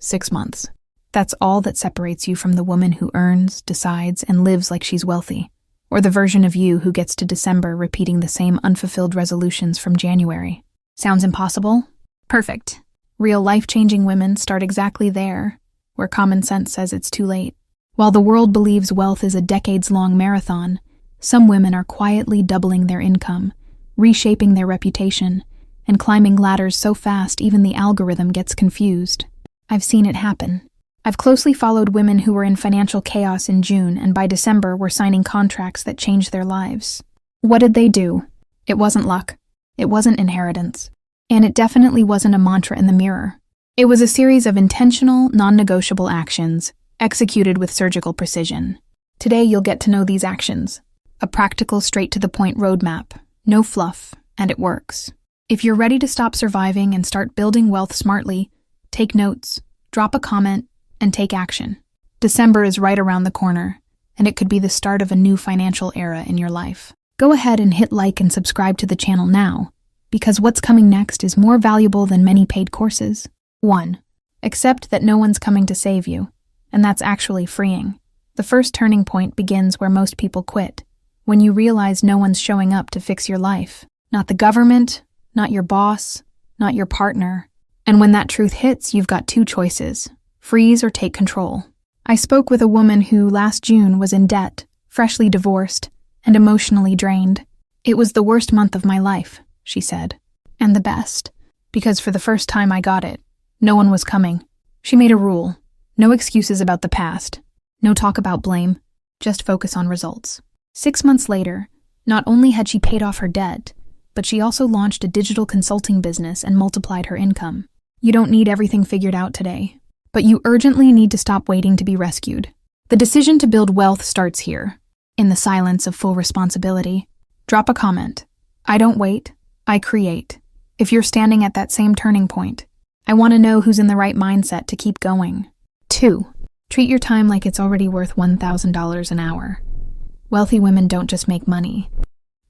6 months. That's all that separates you from the woman who earns, decides, and lives like she's wealthy, or the version of you who gets to December repeating the same unfulfilled resolutions from January. Sounds impossible? Perfect. Real life-changing women start exactly there, where common sense says it's too late. While the world believes wealth is a decades-long marathon, some women are quietly doubling their income, reshaping their reputation, and climbing ladders so fast even the algorithm gets confused. I've seen it happen. I've closely followed women who were in financial chaos in June and by December were signing contracts that changed their lives. What did they do? It wasn't luck. It wasn't inheritance. And it definitely wasn't a mantra in the mirror. It was a series of intentional, non-negotiable actions, executed with surgical precision. Today you'll get to know these actions. A practical, straight-to-the-point roadmap. No fluff, and it works. If you're ready to stop surviving and start building wealth smartly, take notes, drop a comment, and take action. December is right around the corner, and it could be the start of a new financial era in your life. Go ahead and hit like and subscribe to the channel now, because what's coming next is more valuable than many paid courses. 1. Accept that no one's coming to save you, and that's actually freeing. The first turning point begins where most people quit, when you realize no one's showing up to fix your life. Not the government, not your boss, not your partner. And when that truth hits, you've got 2 choices: freeze or take control. I spoke with a woman who last June was in debt, freshly divorced, and emotionally drained. It was the worst month of my life, she said, and the best, because for the first time I got it. No one was coming. She made a rule: no excuses about the past, no talk about blame, just focus on results. 6 months later, not only had she paid off her debt, but she also launched a digital consulting business and multiplied her income. You don't need everything figured out today, but you urgently need to stop waiting to be rescued. The decision to build wealth starts here, in the silence of full responsibility. Drop a comment. I don't wait, I create. If you're standing at that same turning point, I want to know who's in the right mindset to keep going. 2. Treat your time like it's already worth $1,000 an hour. Wealthy women don't just make money.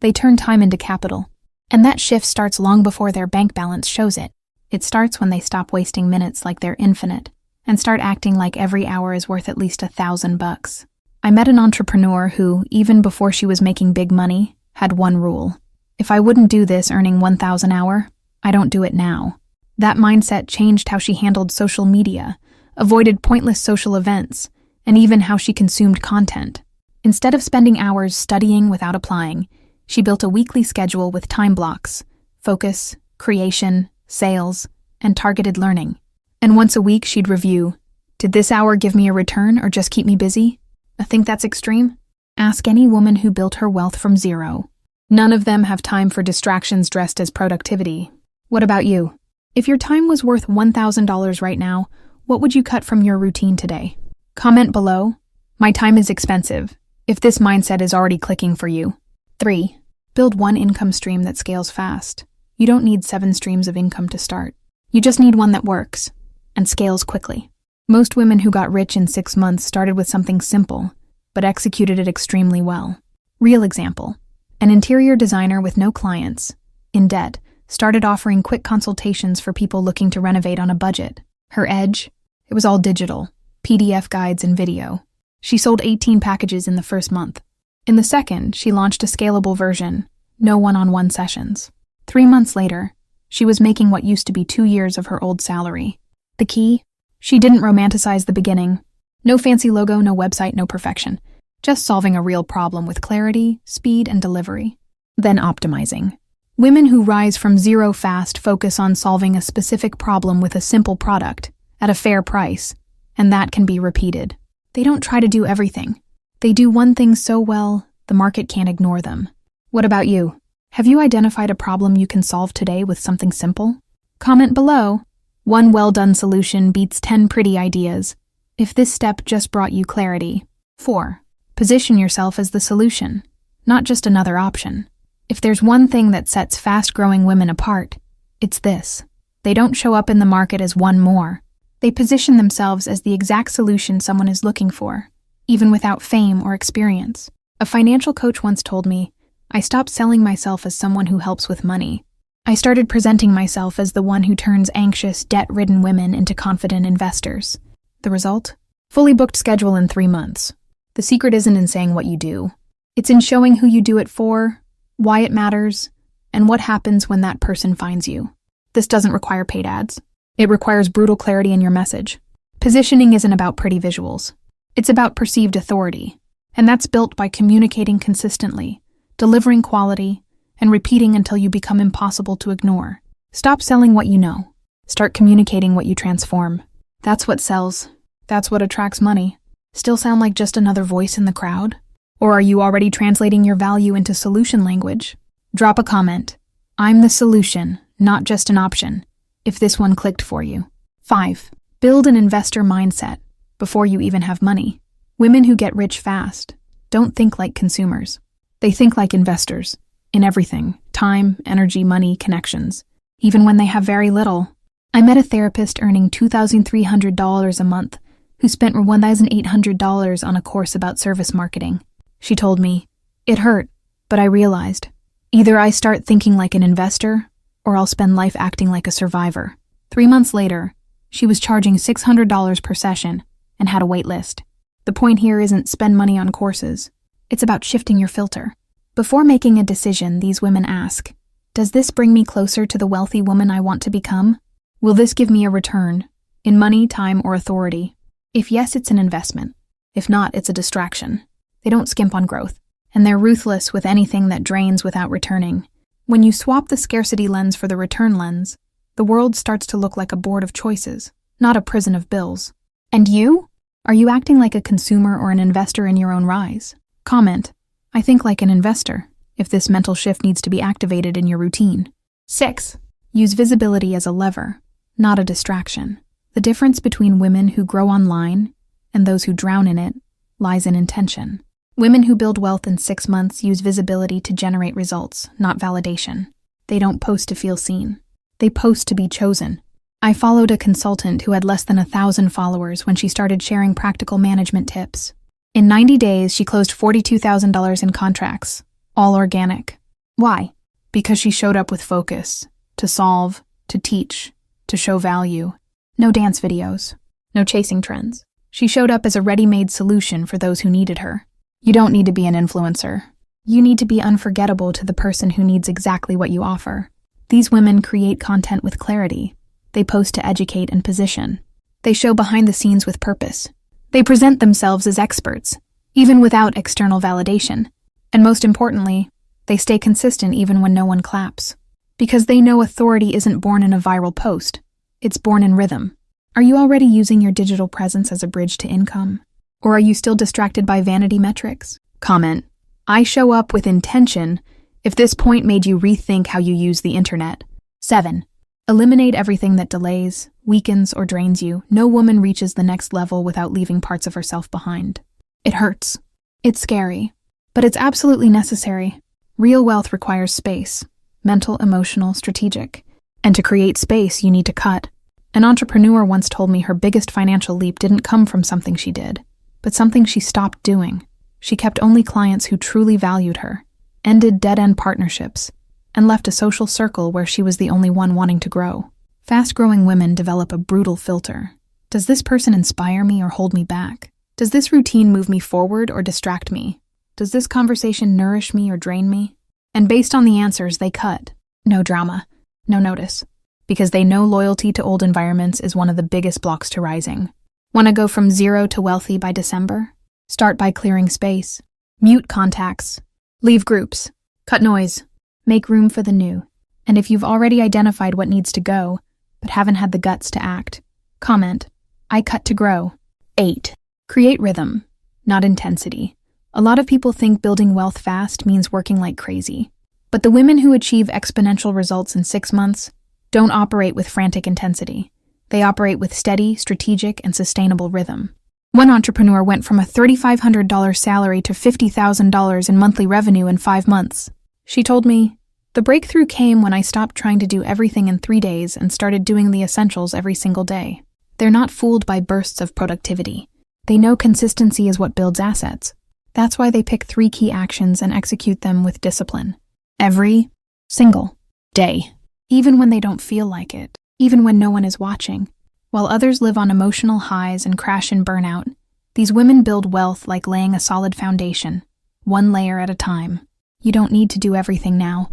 They turn time into capital. And that shift starts long before their bank balance shows it. It starts when they stop wasting minutes like they're infinite and start acting like every hour is worth at least $1,000. I met an entrepreneur who, even before she was making big money, had one rule: if I wouldn't do this earning $1,000 an hour, I don't do it now. That mindset changed how she handled social media, avoided pointless social events, and even how she consumed content. Instead of spending hours studying without applying, she built a weekly schedule with time blocks, focus, creation, sales, and targeted learning. And once a week she'd review: did this hour give me a return or just keep me busy? I think that's extreme? Ask any woman who built her wealth from zero. None of them have time for distractions dressed as productivity. What about you? If your time was worth $1,000 right now, what would you cut from your routine today? Comment below. My time is expensive, if this mindset is already clicking for you. 3. Build one income stream that scales fast. You don't need 7 streams of income to start. You just need one that works and scales quickly. Most women who got rich in 6 months started with something simple, but executed it extremely well. Real example: an interior designer with no clients, in debt, started offering quick consultations for people looking to renovate on a budget. Her edge? It was all digital, PDF guides and video. She sold 18 packages in the first month. In the second, she launched a scalable version, no one-on-one sessions. 3 months later, she was making what used to be 2 years of her old salary. The key? She didn't romanticize the beginning. No fancy logo, no website, no perfection. Just solving a real problem with clarity, speed, and delivery. Then optimizing. Women who rise from zero fast focus on solving a specific problem with a simple product, at a fair price, and that can be repeated. They don't try to do everything. They do one thing so well, the market can't ignore them. What about you? Have you identified a problem you can solve today with something simple? Comment below. One well-done solution beats 10 pretty ideas, if this step just brought you clarity. 4. Position yourself as the solution, not just another option. If there's one thing that sets fast-growing women apart, it's this: they don't show up in the market as one more. They position themselves as the exact solution someone is looking for, even without fame or experience. A financial coach once told me, I stopped selling myself as someone who helps with money. I started presenting myself as the one who turns anxious, debt-ridden women into confident investors. The result? Fully booked schedule in 3 months. The secret isn't in saying what you do. It's in showing who you do it for, why it matters, and what happens when that person finds you. This doesn't require paid ads. It requires brutal clarity in your message. Positioning isn't about pretty visuals. It's about perceived authority, and that's built by communicating consistently, delivering quality, and repeating until you become impossible to ignore. Stop selling what you know. Start communicating what you transform. That's what sells. That's what attracts money. Still sound like just another voice in the crowd? Or are you already translating your value into solution language? Drop a comment. I'm the solution, not just an option, if this one clicked for you. 5. Build an investor mindset before you even have money. Women who get rich fast don't think like consumers. They think like investors. In everything: time, energy, money, connections. Even when they have very little. I met a therapist earning $2,300 a month who spent $1,800 on a course about service marketing. She told me, "It hurt, but I realized, either I start thinking like an investor or I'll spend life acting like a survivor." 3 months later, she was charging $600 per session and had a wait list. The point here isn't spend money on courses. It's about shifting your filter. Before making a decision, these women ask, does this bring me closer to the wealthy woman I want to become? Will this give me a return, in money, time, or authority? If yes, it's an investment. If not, it's a distraction. They don't skimp on growth, and they're ruthless with anything that drains without returning. When you swap the scarcity lens for the return lens, the world starts to look like a board of choices, not a prison of bills. And you? Are you acting like a consumer or an investor in your own rise? Comment, I think like an investor, if this mental shift needs to be activated in your routine. 6. Use visibility as a lever, not a distraction. The difference between women who grow online and those who drown in it lies in intention. Women who build wealth in 6 months use visibility to generate results, not validation. They don't post to feel seen. They post to be chosen. I followed a consultant who had less than 1,000 followers when she started sharing practical management tips. In 90 days, she closed $42,000 in contracts, all organic. Why? Because she showed up with focus, to solve, to teach, to show value. No dance videos, no chasing trends. She showed up as a ready-made solution for those who needed her. You don't need to be an influencer. You need to be unforgettable to the person who needs exactly what you offer. These women create content with clarity. They post to educate and position. They show behind the scenes with purpose. They present themselves as experts, even without external validation. And most importantly, they stay consistent even when no one claps. Because they know authority isn't born in a viral post. It's born in rhythm. Are you already using your digital presence as a bridge to income? Or are you still distracted by vanity metrics? Comment, I show up with intention if this point made you rethink how you use the internet. 7. Eliminate everything that delays, weakens, or drains you. No woman reaches the next level without leaving parts of herself behind. It hurts. It's scary. But it's absolutely necessary. Real wealth requires space. Mental, emotional, strategic. And to create space, you need to cut. An entrepreneur once told me her biggest financial leap didn't come from something she did, but something she stopped doing. She kept only clients who truly valued her, ended dead-end partnerships, and left a social circle where she was the only one wanting to grow. Fast-growing women develop a brutal filter. Does this person inspire me or hold me back? Does this routine move me forward or distract me? Does this conversation nourish me or drain me? And based on the answers, they cut. No drama, no notice. Because they know loyalty to old environments is one of the biggest blocks to rising. Want to go from zero to wealthy by December? Start by clearing space. Mute contacts. Leave groups. Cut noise. Make room for the new. And if you've already identified what needs to go, but haven't had the guts to act, comment, I cut to grow. 8. Create rhythm, not intensity. A lot of people think building wealth fast means working like crazy. But the women who achieve exponential results in 6 months don't operate with frantic intensity. They operate with steady, strategic, and sustainable rhythm. One entrepreneur went from a $3,500 salary to $50,000 in monthly revenue in 5 months. She told me, the breakthrough came when I stopped trying to do everything in 3 days and started doing the essentials every single day. They're not fooled by bursts of productivity. They know consistency is what builds assets. That's why they pick 3 key actions and execute them with discipline. Every single day. even when they don't feel like it, even when no one is watching. While others live on emotional highs and crash in burnout, these women build wealth like laying a solid foundation, one layer at a time. You don't need to do everything now.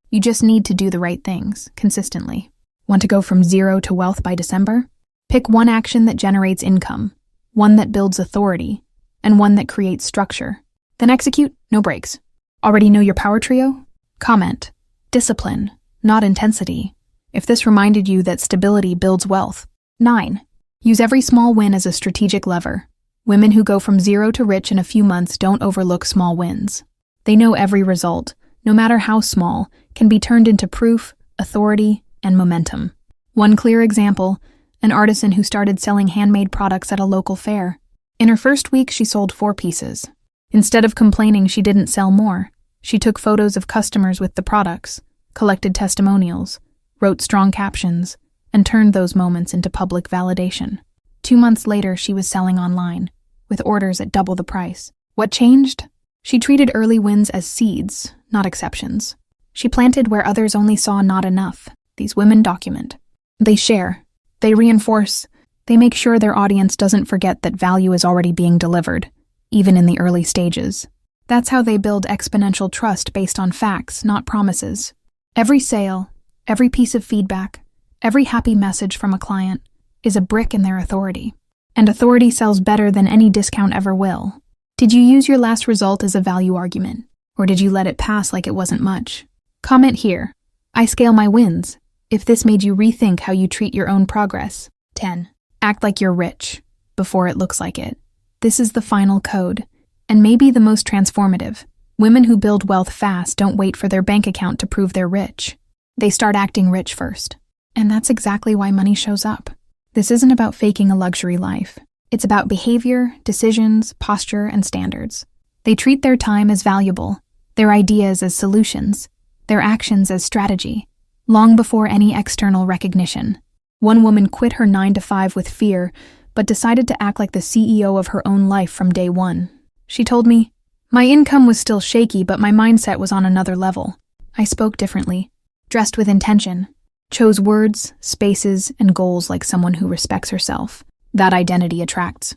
You just need to do the right things, consistently. Want to go from zero to wealth by December? Pick one action that generates income, one that builds authority, and one that creates structure. Then execute, no breaks. Already know your power trio? Comment. Discipline, not intensity. If this reminded you that stability builds wealth. 9. Use every small win as a strategic lever. Women who go from zero to rich in a few months don't overlook small wins. They know every result, no matter how small, can be turned into proof, authority, and momentum. One clear example, an artisan who started selling handmade products at a local fair. In her first week, she sold 4 pieces. Instead of complaining she didn't sell more, she took photos of customers with the products, collected testimonials, wrote strong captions, and turned those moments into public validation. 2 months later, she was selling online, with orders at double the price. What changed? She treated early wins as seeds, not exceptions. She planted where others only saw not enough. These women document. They share. They reinforce. They make sure their audience doesn't forget that value is already being delivered, even in the early stages. That's how they build exponential trust based on facts, not promises. Every sale, every piece of feedback, every happy message from a client is a brick in their authority. And authority sells better than any discount ever will. Did you use your last result as a value argument? Or did you let it pass like it wasn't much? Comment here. I scale my wins, if this made you rethink how you treat your own progress. 10. Act like you're rich, before it looks like it. This is the final code, and maybe the most transformative. Women who build wealth fast don't wait for their bank account to prove they're rich. They start acting rich first. And that's exactly why money shows up. This isn't about faking a luxury life. It's about behavior, decisions, posture, and standards. They treat their time as valuable, their ideas as solutions, their actions as strategy, long before any external recognition. One woman quit her 9-to-5 with fear, but decided to act like the CEO of her own life from day one. She told me, "My income was still shaky, but my mindset was on another level. I spoke differently, dressed with intention, chose words, spaces, and goals like someone who respects herself." That identity attracts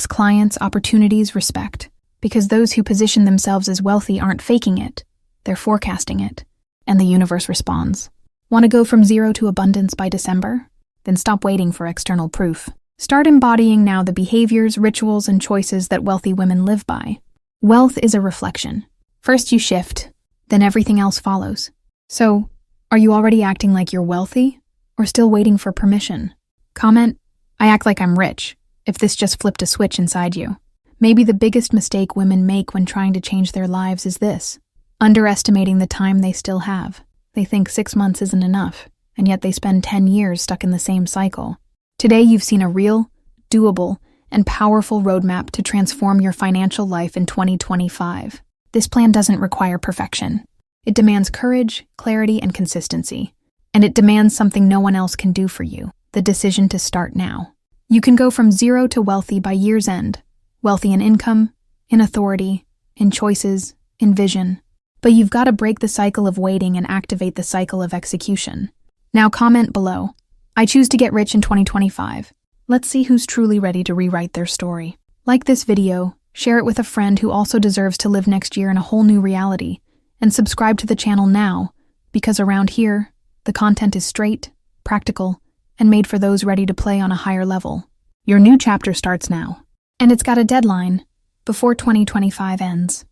clients, opportunities, respect. Because those who position themselves as wealthy aren't faking it, they're forecasting it, and the universe responds. Want to go from zero to abundance by December? Then stop waiting for external proof. Start embodying now the behaviors, rituals, and choices that wealthy women live by. Wealth is a reflection. First you shift, then everything else follows. So, are you already acting like you're wealthy, or still waiting for permission? Comment, I act like I'm rich, if this just flipped a switch inside you. Maybe the biggest mistake women make when trying to change their lives is this: underestimating the time they still have. They think 6 months isn't enough, and yet they spend 10 years stuck in the same cycle. Today you've seen a real, doable, and powerful roadmap to transform your financial life in 2025. This plan doesn't require perfection. It demands courage, clarity, and consistency. And it demands something no one else can do for you: the decision to start now. You can go from zero to wealthy by year's end. Wealthy in income, in authority, in choices, in vision. But you've got to break the cycle of waiting and activate the cycle of execution. Now comment below. I choose to get rich in 2025. Let's see who's truly ready to rewrite their story. Like this video, share it with a friend who also deserves to live next year in a whole new reality, and subscribe to the channel now, because around here, the content is straight, practical, and made for those ready to play on a higher level. Your new chapter starts now. And it's got a deadline, before 2025 ends.